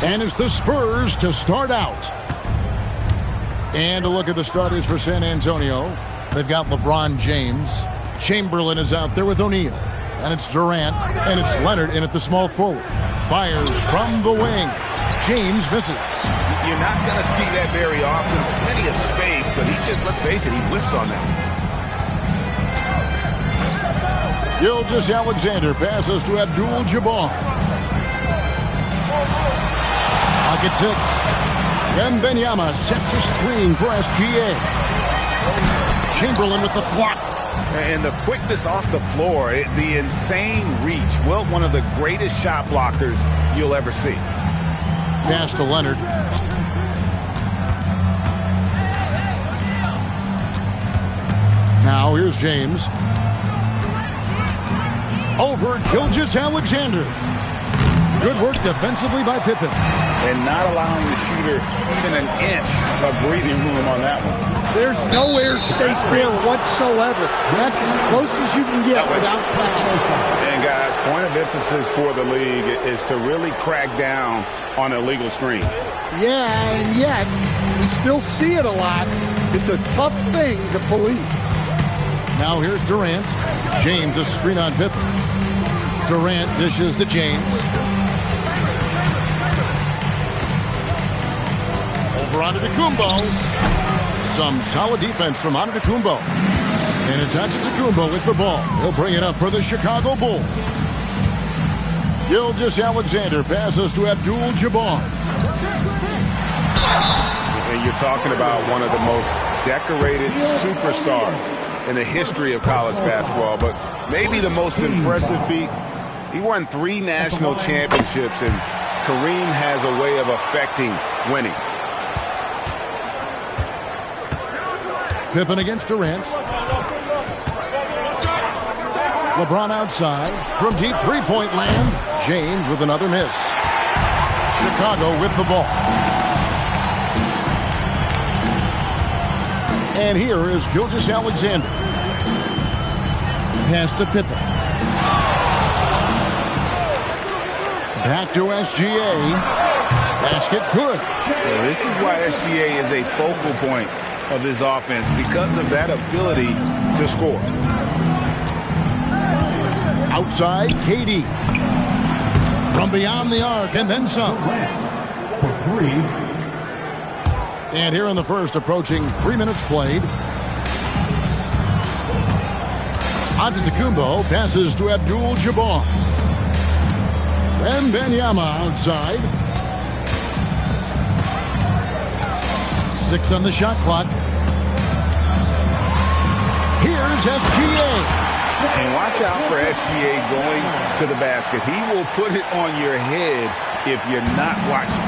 And it's the Spurs to start out. And a look at the starters for San Antonio. They've got LeBron James. Chamberlain is out there with O'Neal. And it's Durant. And it's Leonard in at the small forward. Fires from the wing. James misses. You're not going to see that very often. Plenty of space, but he just, let's face it, he whiffs on that. Gilgeous-Alexander passes to Abdul-Jabbar. Pocket 6. Wembanyama sets a screen for SGA. Chamberlain with the block. And the quickness off the floor, the insane reach. Well, one of the greatest shot blockers you'll ever see. Pass to Leonard. Now here's James. Over Gilgeous-Alexander. Good work defensively by Pippen. And not allowing the shooter even an inch of breathing room on that one. There's no air space there whatsoever. That's as close as you can get without foul. And guys, point of emphasis for the league is to really crack down on illegal screens. Yeah, and yet we still see it a lot. It's a tough thing to police. Now here's Durant. James a screen on Pippen. Durant dishes to James. Over Antetokounmpo. Some solid defense from Antetokounmpo. And it's Antetokounmpo with the ball. He'll bring it up for the Chicago Bulls. Gilgeous-Alexander passes to Abdul-Jabbar. And you're talking about one of the most decorated superstars in the history of college basketball, but maybe the most impressive feat. He won 3 national championships, and Kareem has a way of affecting winning. Pippen against Durant. LeBron outside. From deep three-point land. James with another miss. Chicago with the ball. And here is Gilgeous-Alexander. Pass to Pippen. Back to SGA. Basket good. Well, this is why SGA is a focal point of this offense, because of that ability to score. Outside, KD. From beyond the arc, and then some. For 3. And here in the first, approaching 3 minutes played. Antetokounmpo passes to Abdul-Jabbar. Wembanyama outside. 6 on the shot clock. Here's SGA. And watch out for SGA going to the basket. He will put it on your head if you're not watching.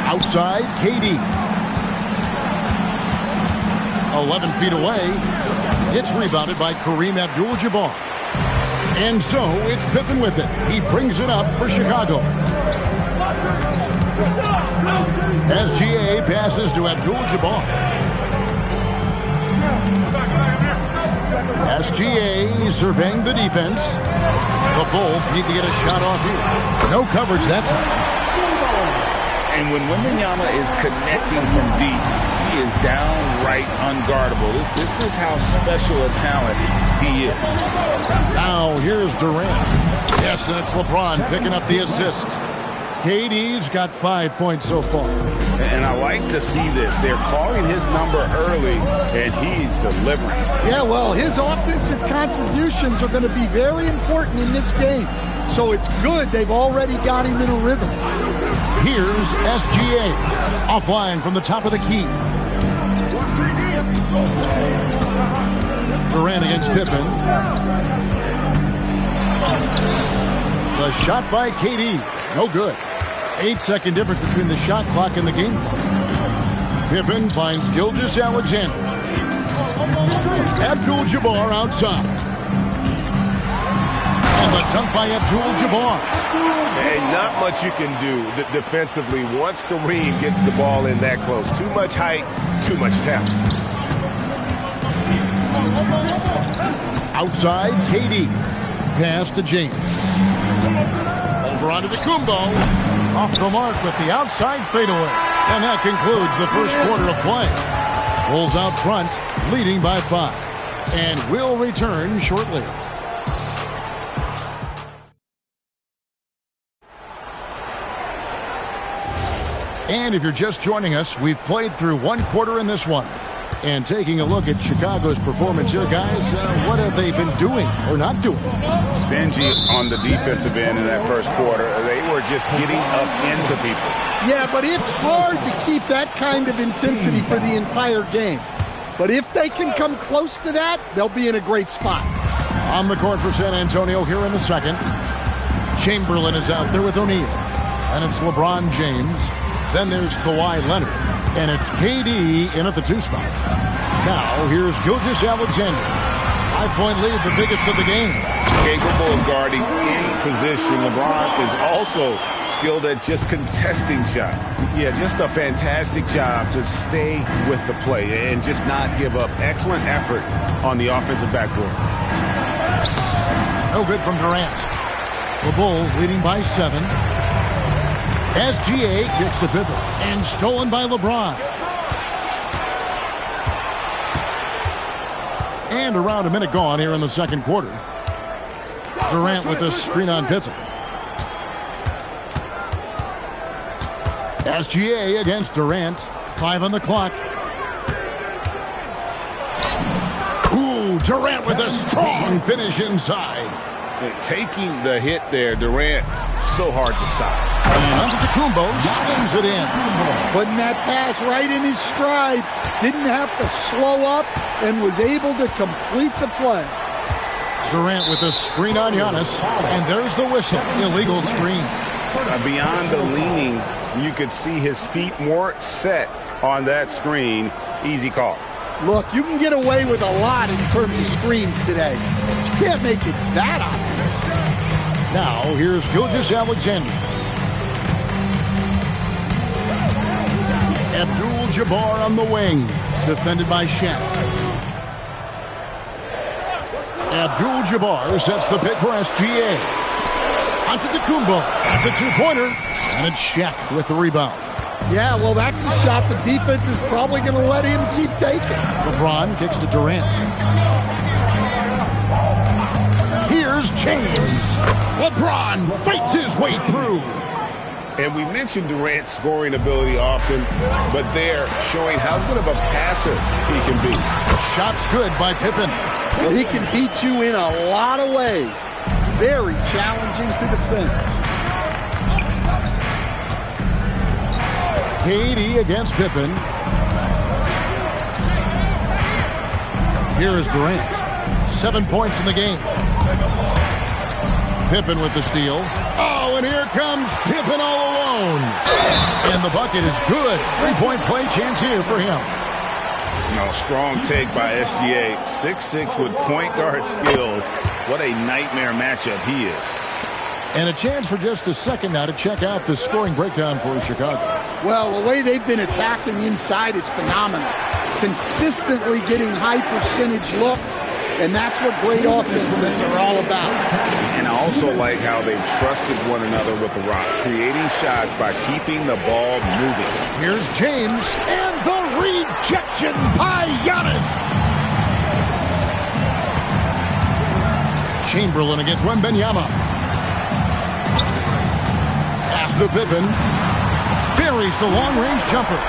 Outside, KD. 11 feet away. It's rebounded by Kareem Abdul-Jabbar. And so it's Pippen with it. He brings it up for Chicago. SGA passes to Abdul-Jabbar. SGA surveying the defense. The Bulls need to get a shot off here. No coverage that time. And when Wembanyama is connecting from deep, he is downright unguardable. This is how special a talent he is. Now here's Durant. Yes, and it's LeBron picking up the assist. KD's got 5 points so far. And I like to see this. They're calling his number early, and he's delivering. Yeah, well, his offensive contributions are going to be very important in this game. So it's good they've already got him in a rhythm. Here's SGA. Offline from the top of the key. Durant against Pippen. The shot by KD. No good. 8-second difference between the shot clock and the game clock. Pippen finds Gilgeous-Alexander. Abdul-Jabbar outside. And the dunk by Abdul-Jabbar. And not much you can do defensively once Kareem gets the ball in that close. Too much height, too much talent. Outside, KD. Pass to James. Over Antetokounmpo off the mark with the outside fadeaway. And that concludes the first quarter of play. Bulls out front, leading by 5. And will return shortly. And if you're just joining us, we've played through one quarter in this one. And taking a look at Chicago's performance here, guys, what have they been doing or not doing? Stingy on the defensive end in that first quarter. They were just getting up into people. Yeah, but it's hard to keep that kind of intensity for the entire game. But if they can come close to that, they'll be in a great spot. On the court for San Antonio here in the second. Chamberlain is out there with O'Neal. And it's LeBron James. Then there's Kawhi Leonard. And it's KD in at the 2 spot. Now, here's Gilgeous-Alexander. 5-point lead, the biggest of the game. Capable of guarding any position. LeBron is also skilled at just contesting shots. Yeah, just a fantastic job to stay with the play and just not give up. Excellent effort on the offensive backboard. No good from Durant. The Bulls leading by 7. SGA gets to Pippen and stolen by LeBron. And around a minute gone here in the second quarter. Durant with the screen on Pippen. SGA against Durant. 5 on the clock. Ooh, Durant with a strong finish inside. Taking the hit there, Durant, so hard to stop. And Antetokounmpo slings it in. Putting that pass right in his stride. Didn't have to slow up and was able to complete the play. Durant with a screen on Giannis. And there's the whistle. Illegal screen. Beyond the leaning, you could see his feet more set on that screen. Easy call. Look, you can get away with a lot in terms of screens today. You can't make it that obvious. Now, here's Gilgeous-Alexander. Abdul-Jabbar on the wing. Defended by Shaq. Abdul-Jabbar sets the pick for SGA. Antetokounmpo. That's a 2-pointer. And it's Shaq with the rebound. Yeah, well, that's a shot the defense is probably going to let him keep taking. LeBron kicks to Durant. Here's James. LeBron fights his way through. And we mentioned Durant's scoring ability often, but they're showing how good of a passer he can be. Shot's good by Pippen. Well, he can beat you in a lot of ways. Very challenging to defend. KD against Pippen. Here is Durant. 7 points in the game. Pippen with the steal. Oh, and here comes Pippen all alone. And the bucket is good. 3-point play chance here for him. No, strong take by SGA. 6'6" with point guard skills. What a nightmare matchup he is. And a chance for just a second now to check out the scoring breakdown for Chicago. Well, the way they've been attacking inside is phenomenal. Consistently getting high percentage looks, and that's what great offenses are all about. And I also like how they've trusted one another with the rock, creating shots by keeping the ball moving. Here's James, and the rejection by Giannis. Chamberlain against Wembanyama. To Pippen. Buries the long-range jumper.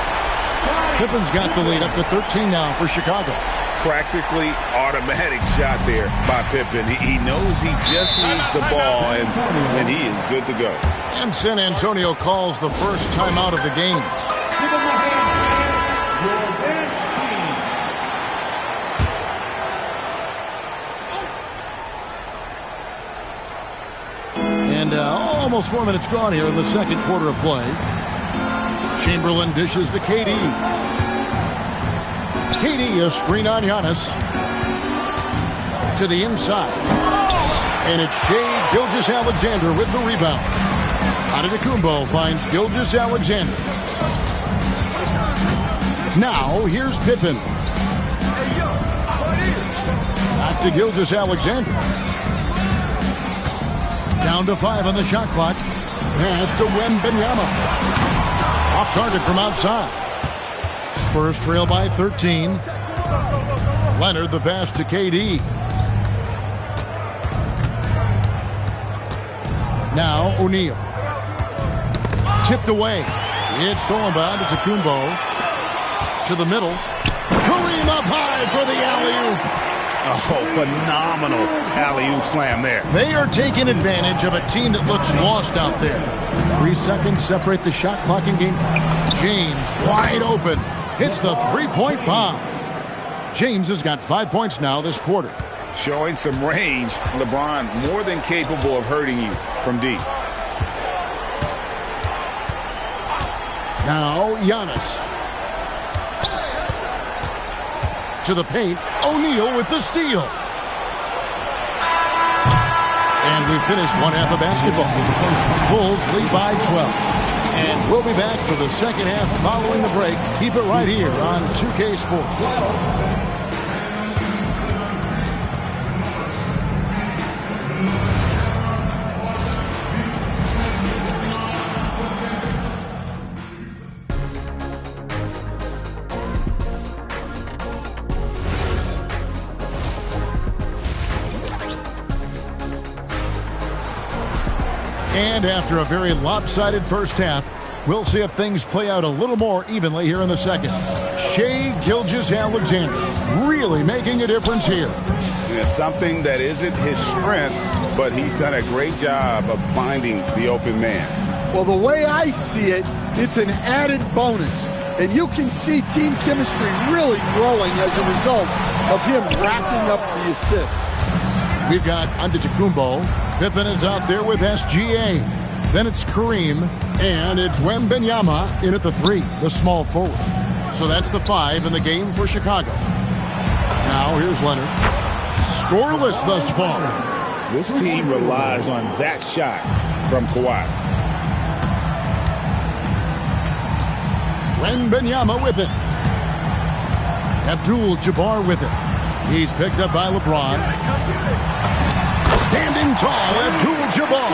Pippen's got the lead up to 13 now for Chicago. Practically automatic shot there by Pippen. He knows he just needs the ball, and he is good to go. And San Antonio calls the first timeout of the game. And almost 4 minutes gone here in the second quarter of play. Chamberlain dishes to KD. KD, a screen on Giannis. To the inside. And it's Shai Gilgeous-Alexander with the rebound. Antetokounmpo finds Gilgeous-Alexander. Now, here's Pippen. Back to Gilgeous-Alexander. Down to 5 on the shot clock. Pass to Wembanyama. Off target from outside. Spurs trail by 13. Leonard the pass to KD. Now O'Neal. Tipped away. It's stolen by Antetokounmpo. To the middle. Kareem up high for the alley-oop. Oh, phenomenal alley-oop slam there. They are taking advantage of a team that looks lost out there. 3 seconds separate the shot clock and game clock. James wide open. Hits the three-point bomb. James has got 5 points now this quarter. Showing some range. LeBron more than capable of hurting you from deep. Now Giannis. To the paint. O'Neal with the steal. And we finish one half of basketball. Bulls lead by 12. And we'll be back for the second half following the break. Keep it right here on 2K Sports. And after a very lopsided first half, we'll see if things play out a little more evenly here in the second. Shai Gilgeous-Alexander really making a difference here. It's something that isn't his strength, but he's done a great job of finding the open man. Well, the way I see it, it's an added bonus. And you can see team chemistry really growing as a result of him racking up the assists. We've got Antetokounmpo. Pippen is out there with SGA. Then it's Kareem. And it's Wembanyama in at the 3, the small forward. So that's the 5 in the game for Chicago. Now here's Leonard. Scoreless thus far. This team relies on that shot from Kawhi. Wembanyama with it. Abdul-Jabbar with it. He's picked up by LeBron. Standing tall, Abdul-Jabbar.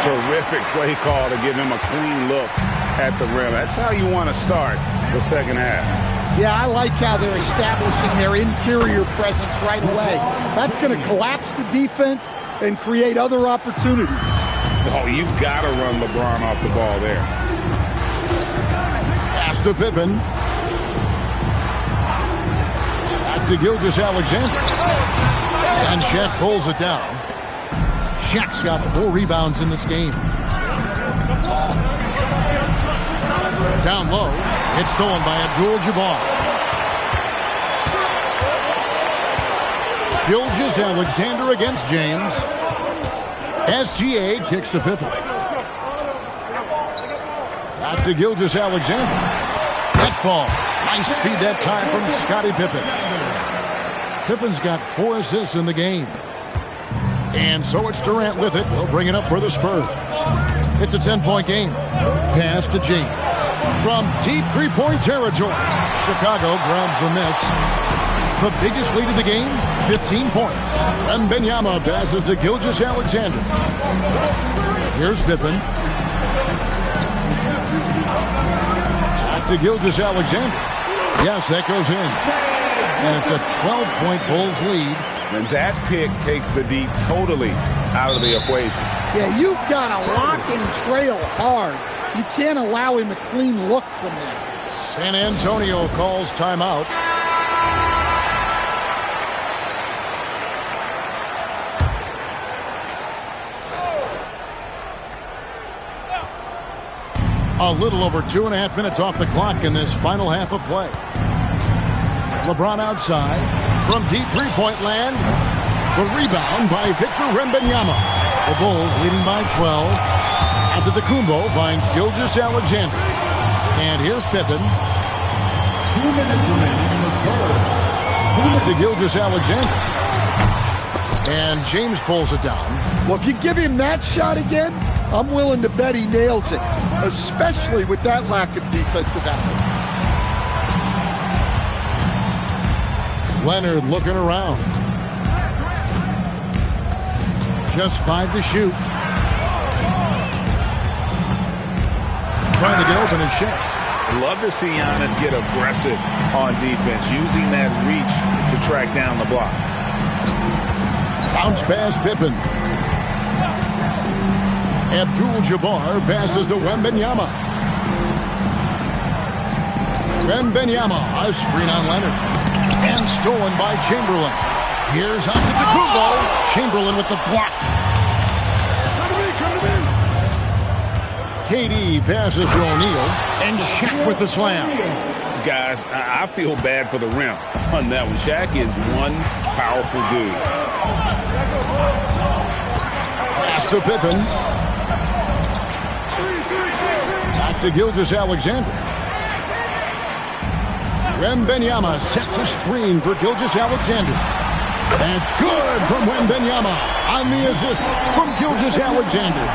Terrific play call to give him a clean look at the rim. That's how you want to start the second half. Yeah, I like how they're establishing their interior presence right away. That's going to collapse the defense and create other opportunities. Oh, you got to run LeBron off the ball there. Pass to Pippen. Back to Gilgeous-Alexander. And Shaq pulls it down. Shaq's got 4 rebounds in this game. Down low. It's stolen by Abdul-Jabbar. Gilgeous-Alexander against James. SGA kicks to Pippen. Back to Gilgeous-Alexander. That falls. Nice feed that time from Scottie Pippen. Pippen's got 4 assists in the game. And so it's Durant with it. He'll bring it up for the Spurs. It's a 10-point game. Pass to James. From deep three-point territory. Chicago grabs the miss. The biggest lead of the game, 15 points. And Wembanyama passes to Gilgeous-Alexander. Here's Pippen. Back to Gilgeous-Alexander. Yes, that goes in. And it's a 12-point Bulls lead. And that pick takes the D totally out of the equation. Yeah, you've got to lock and trail hard. You can't allow him a clean look from there. San Antonio calls timeout. A little over 2.5 minutes off the clock in this final half of play. LeBron outside from deep three-point land. The rebound by Victor Wembanyama. The Bulls leading by 12. Antetokounmpo finds Gilgeous-Alexander. And here's Pippen. 2 minutes remaining in the third. To Gilgeous-Alexander. And James pulls it down. Well, if you give him that shot again, I'm willing to bet he nails it, especially with that lack of defensive effort. Leonard looking around. Just 5 to shoot. trying to get open is Shaq. Love to see Giannis get aggressive on defense, using that reach to track down the block. Bounce pass Pippen. Abdul-Jabbar passes to Wembanyama. Wembanyama, a screen on Leonard. And stolen by Chamberlain. Here's Antetokounmpo. Chamberlain with the block. KD passes to O'Neal. And Shaq with the slam. Guys, I feel bad for the rim on that one. Shaq is one powerful dude. Pass to Pippen. Back to Gilgeous-Alexander. Wembanyama sets a screen for Gilgeous-Alexander. That's good from Wembanyama on the assist from Gilgeous-Alexander.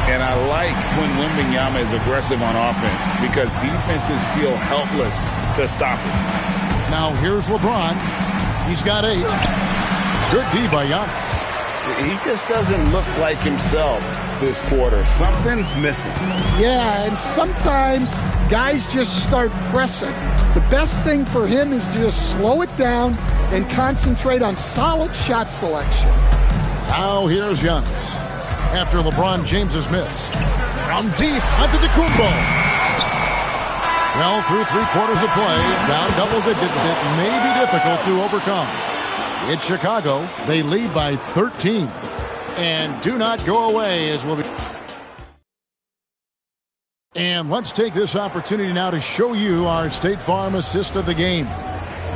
And I like when Wembanyama is aggressive on offense because defenses feel helpless to stop him. Now here's LeBron. He's got 8. Good D by Giannis. He just doesn't look like himself this quarter. Something's missing. Yeah, and sometimes guys just start pressing. The best thing for him is to just slow it down and concentrate on solid shot selection. Now here's Giannis. After LeBron James's miss. From deep Antetokounmpo. Well, through 3 quarters of play, down double digits, it may be difficult to overcome. It's Chicago. They lead by 13. And do not go away as we'll be... And let's take this opportunity now to show you our State Farm assist of the game.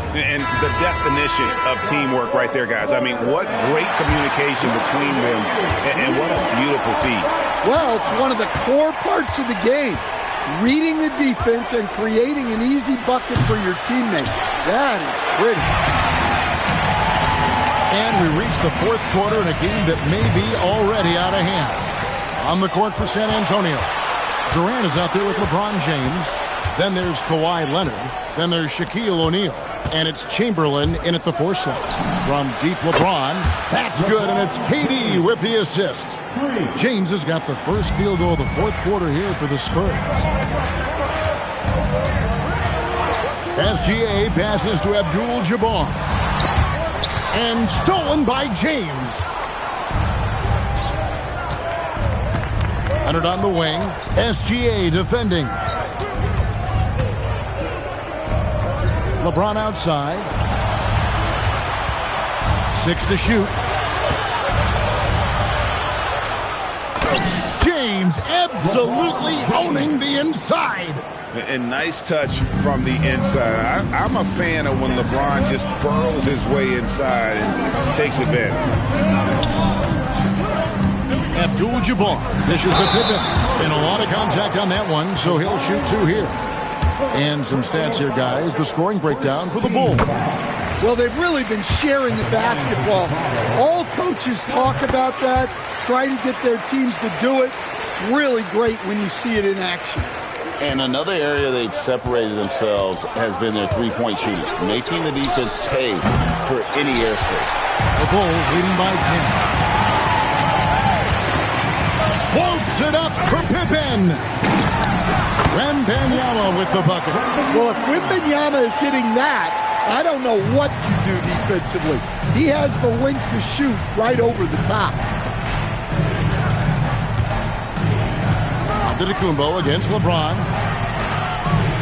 And the definition of teamwork right there, guys. I mean, what great communication between them, and what a beautiful feat. Well, it's one of the core parts of the game. Reading the defense and creating an easy bucket for your teammate. That is pretty. And we reach the 4th quarter in a game that may be already out of hand. On the court for San Antonio, Durant is out there with LeBron James. Then there's Kawhi Leonard. Then there's Shaquille O'Neal. And it's Chamberlain in at the 4 slot. From deep LeBron. That's good, and it's KD with the assist. James has got the first field goal of the 4th quarter here for the Spurs. SGA passes to Abdul-Jabbar. And stolen by James. Leonard on the wing. SGA defending. LeBron outside. 6 to shoot. James absolutely owning the inside. And nice touch from the inside. I'm a fan of when LeBron just burrows his way inside and takes advantage. Abdul-Jabbar dishes the Pippen. And a lot of contact on that one, so he'll shoot 2 here. And some stats here, guys. The scoring breakdown for the Bulls. Well, they've really been sharing the basketball. All coaches talk about that, try to get their teams to do it. Really great when you see it in action. And another area they've separated themselves has been their three-point shooting, making the defense pay for any airspace. The Bulls leading by 10. Floats it up for Pippen. Wembanyama with the bucket. Well, if Wembanyama is hitting that, I don't know what you do defensively. He has the length to shoot right over the top. Antetokounmpo against LeBron.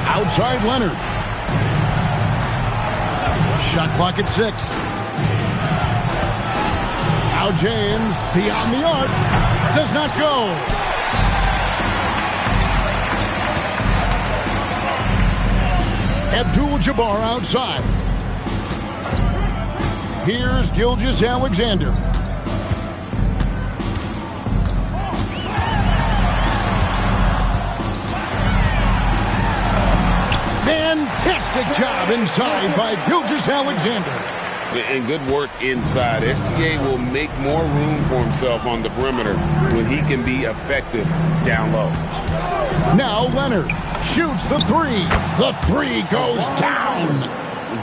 Outside Leonard. Shot clock at 6. Now James beyond the arc. Does not go. Abdul-Jabbar outside. Here's Gilgeous-Alexander. Fantastic job inside by Gilgeous-Alexander. And good work inside. SGA will make more room for himself on the perimeter when he can be effective down low. Now Leonard shoots the 3. The 3 goes down.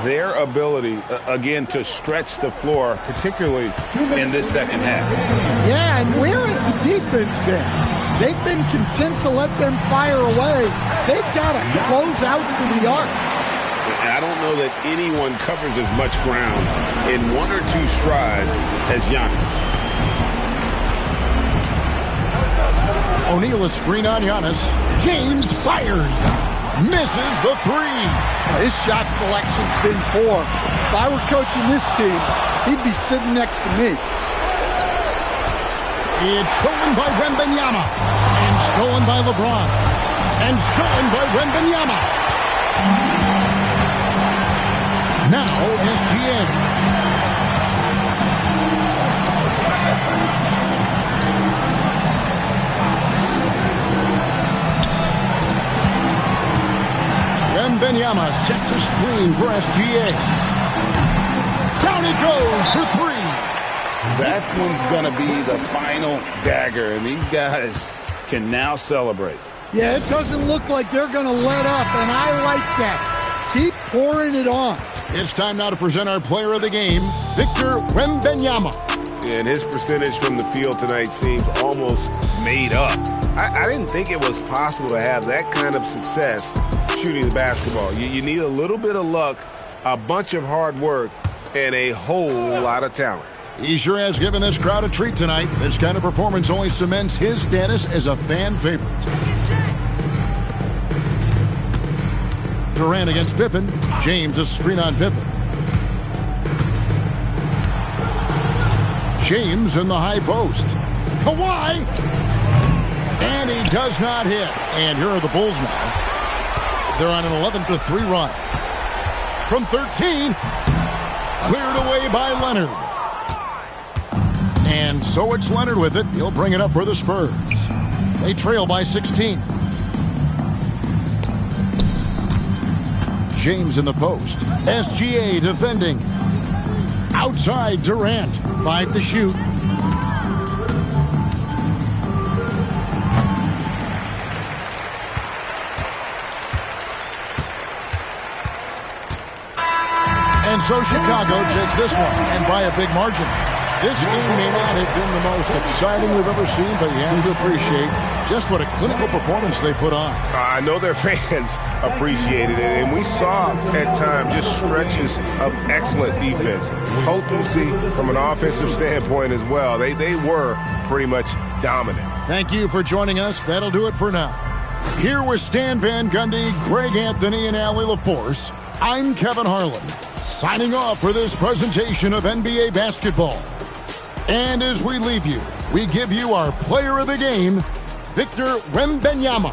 Their ability, again, to stretch the floor, particularly in this second half. Yeah, and where has the defense been? They've been content to let them fire away. They've got to close out to the arc. I don't know that anyone covers as much ground in 1 or 2 strides as Giannis. O'Neal is screen on Giannis. James fires. Misses the 3. His shot selection's been poor. If I were coaching this team, he'd be sitting next to me. It's stolen by Wembanyama. And stolen by LeBron. And stolen by Wembanyama. Now SGA. Wembanyama sets a screen for SGA. Down he goes for 3. That one's going to be the final dagger, and these guys can now celebrate. Yeah, it doesn't look like they're going to let up, and I like that. Keep pouring it on. It's time now to present our player of the game, Victor Wembanyama. And his percentage from the field tonight seems almost made up. I didn't think it was possible to have that kind of success shooting the basketball. You need a little bit of luck, a bunch of hard work, and a whole lot of talent. He sure has given this crowd a treat tonight. This kind of performance only cements his status as a fan favorite. Durant against Pippen. James a screen on Pippen. James in the high post. Kawhi. And he does not hit. And here are the Bulls now. They're on an 11-3 run. From 13. Cleared away by Leonard. And so it's Leonard with it. He'll bring it up for the Spurs. They trail by 16. James in the post. SGA defending. Outside Durant. 5 to shoot. And so Chicago takes this one, and by a big margin. This game may not have been the most exciting we've ever seen, but you have to appreciate just what a clinical performance they put on. I know their fans appreciated it, and we saw at times just stretches of excellent defense. Potency from an offensive standpoint as well. They were pretty much dominant. Thank you for joining us. That'll do it for now. Here with Stan Van Gundy, Greg Anthony, and Allie LaForce, I'm Kevin Harlan, signing off for this presentation of NBA basketball. And as we leave you, we give you our player of the game, Victor Wembanyama.